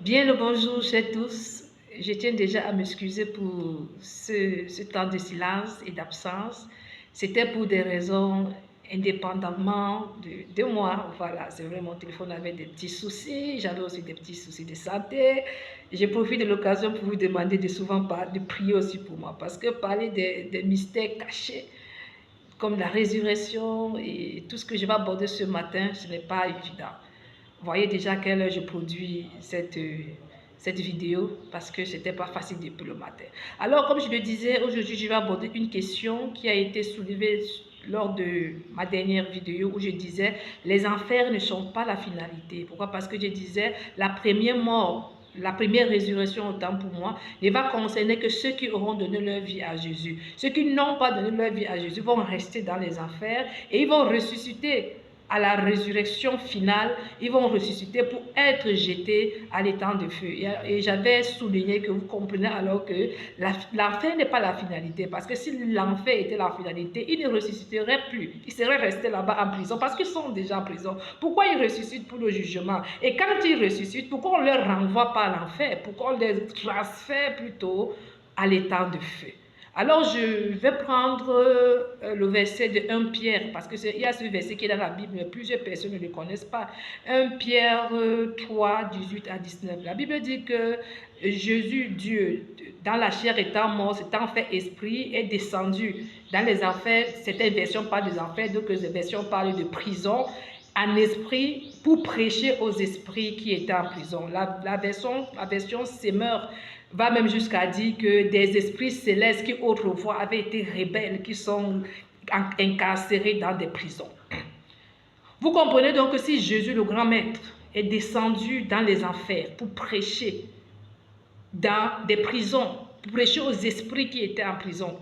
Bien le bonjour chez tous. Je tiens déjà à m'excuser pour ce temps de silence et d'absence. C'était pour des raisons indépendamment de moi. Voilà, c'est vrai, mon téléphone avait des petits soucis. J'avais aussi des petits soucis de santé. Je profite de l'occasion pour vous demander de souvent de prier aussi pour moi. Parce que parler des mystères cachés, comme la résurrection et tout ce que je vais aborder ce matin, ce n'est pas évident. Vous voyez déjà à quelle heure je produis cette vidéo parce que c'était pas facile depuis le matin. Alors, comme je le disais, aujourd'hui, je vais aborder une question qui a été soulevée lors de ma dernière vidéo où je disais les enfers ne sont pas la finalité. Pourquoi? Parce que je disais la première mort, la première résurrection, autant pour moi, ne va concerner que ceux qui auront donné leur vie à Jésus. Ceux qui n'ont pas donné leur vie à Jésus vont rester dans les enfers et ils vont ressusciter à la résurrection finale, ils vont ressusciter pour être jetés à l'étang de feu. Et j'avais souligné que vous comprenez alors que l'enfer n'est pas la finalité, parce que si l'enfer était la finalité, ils ne ressusciteraient plus. Ils seraient restés là-bas en prison, parce qu'ils sont déjà en prison. Pourquoi ils ressuscitent pour le jugement? Et quand ils ressuscitent, pourquoi on ne leur renvoie pas à l'enfer? Pourquoi on les transfère plutôt à l'étang de feu? Alors, je vais prendre le verset de 1 Pierre, parce qu'il y a ce verset qui est dans la Bible, mais plusieurs personnes ne le connaissent pas. 1 Pierre 3, 18 à 19. La Bible dit que Jésus, Dieu, dans la chair étant mort, s'étant fait esprit, est descendu dans les enfers. Certaines versions parlent des enfers, d'autres versions parlent de prison, en esprit, pour prêcher aux esprits qui étaient en prison. La version Semeur va même jusqu'à dire que des esprits célestes qui autrefois avaient été rebelles, qui sont incarcérés dans des prisons. Vous comprenez donc que si Jésus, le grand maître, est descendu dans les enfers pour prêcher dans des prisons, pour prêcher aux esprits qui étaient en prison,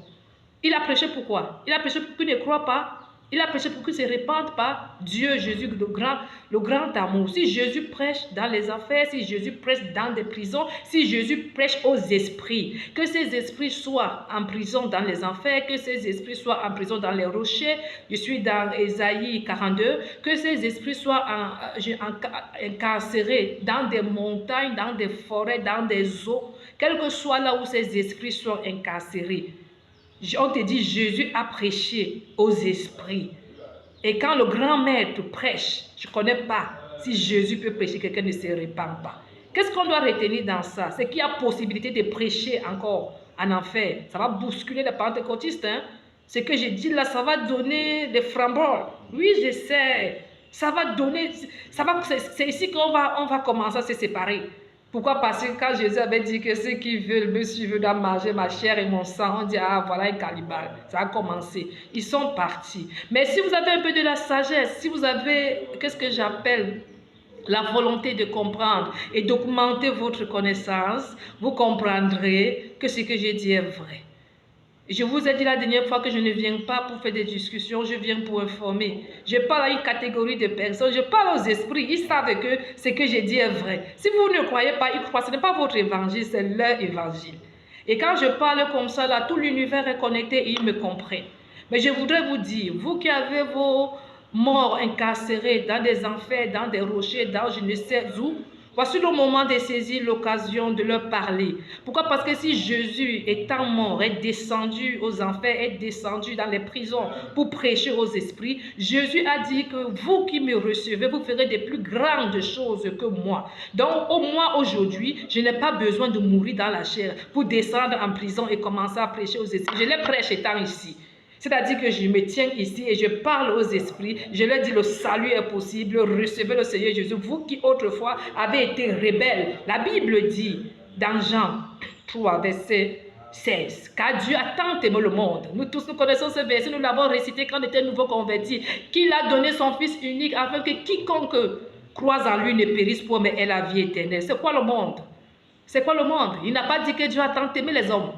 il a prêché pourquoi? Il a prêché pour qu'ils ne croient pas. Il a prêché pour qu'ils ne se répandent pas. Dieu, Jésus, le grand amour. Si Jésus prêche dans les enfers, si Jésus prêche dans des prisons, si Jésus prêche aux esprits, que ces esprits soient en prison dans les enfers, que ces esprits soient en prison dans les rochers, je suis dans Ésaïe 42, que ces esprits soient incarcérés dans des montagnes, dans des forêts, dans des eaux, quel que soit là où ces esprits sont incarcérés. On te dit, Jésus a prêché aux esprits. Et quand le grand maître prêche, je ne connais pas si Jésus peut prêcher, quelqu'un ne se répand pas. Qu'est-ce qu'on doit retenir dans ça? C'est qu'il y a possibilité de prêcher encore en enfer. Ça va bousculer les pentecôtistes. Hein? Ce que j'ai dit là, ça va donner des framboles. Oui, je sais. Ça va donner... C'est ici qu'on va commencer à se séparer. Pourquoi? Parce que quand Jésus avait dit que ceux qui veulent me suivre doivent manger ma chair et mon sang, on dit, ah voilà un cannibale. Ça a commencé. Ils sont partis. Mais si vous avez un peu de la sagesse, si vous avez, qu'est-ce que j'appelle la volonté de comprendre et d'augmenter votre connaissance, vous comprendrez que ce que j'ai dit est vrai. Je vous ai dit la dernière fois que je ne viens pas pour faire des discussions, je viens pour informer. Je parle à une catégorie de personnes, je parle aux esprits, ils savent que ce que j'ai dit est vrai. Si vous ne croyez pas, ils croient, ce n'est pas votre évangile, c'est leur évangile. Et quand je parle comme ça, là, tout l'univers est connecté et ils me comprennent. Mais je voudrais vous dire, vous qui avez vos morts incarcérés dans des enfers, dans des rochers, dans je ne sais où, voici le moment de saisir l'occasion de leur parler. Pourquoi? Parce que si Jésus, étant mort, est descendu aux enfers, est descendu dans les prisons pour prêcher aux esprits, Jésus a dit que vous qui me recevez, vous ferez des plus grandes choses que moi. Donc, au moins aujourd'hui, je n'ai pas besoin de mourir dans la chair pour descendre en prison et commencer à prêcher aux esprits. Je les prêche étant ici. C'est-à-dire que je me tiens ici et je parle aux esprits, je leur dis le salut est possible, recevez le Seigneur Jésus, vous qui autrefois avez été rebelles. La Bible dit dans Jean 3, verset 16, car Dieu a tant aimé le monde. Nous tous nous connaissons ce verset, nous l'avons récité quand on était nouveau convertis, qu'il a donné son Fils unique afin que quiconque croise en lui ne périsse point mais ait la vie éternelle. C'est quoi le monde? C'est quoi le monde? Il n'a pas dit que Dieu a tant aimé les hommes.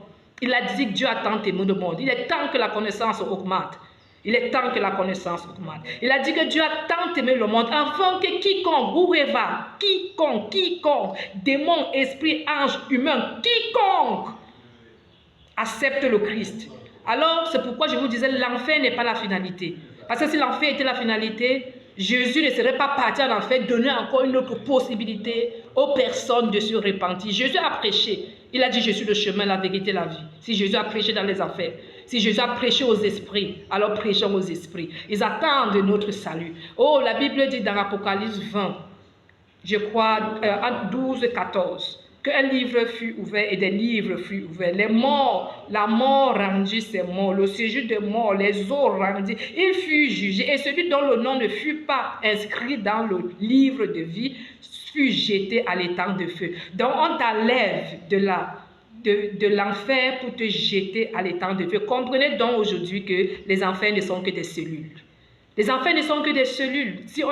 Il a dit que Dieu a tant aimé le monde. Il est temps que la connaissance augmente. Il est temps que la connaissance augmente. Il a dit que Dieu a tant aimé le monde, afin que quiconque, whoever, quiconque, démon, esprit, ange, humain, quiconque accepte le Christ. Alors, c'est pourquoi je vous disais, l'enfer n'est pas la finalité. Parce que si l'enfer était la finalité, Jésus ne serait pas parti en enfer, donner encore une autre possibilité aux personnes de se repentir. Jésus a prêché. Il a dit, je suis le chemin, la vérité, la vie. Si Jésus a prêché dans les enfers, si Jésus a prêché aux esprits, alors prêchons aux esprits. Ils attendent notre salut. Oh, la Bible dit dans Apocalypse 20, je crois, 12, 14, qu'un livre fut ouvert et des livres furent ouverts. Les morts, la mort rendit ses morts, le séjour des morts, les eaux rendit. Il fut jugé et celui dont le nom ne fut pas inscrit dans le livre de vie fut jeté à l'étang de feu. Donc on t'enlève de l'enfer pour te jeter à l'étang de feu. Comprenez donc aujourd'hui que les enfers ne sont que des cellules. Les enfers ne sont que des cellules. Si on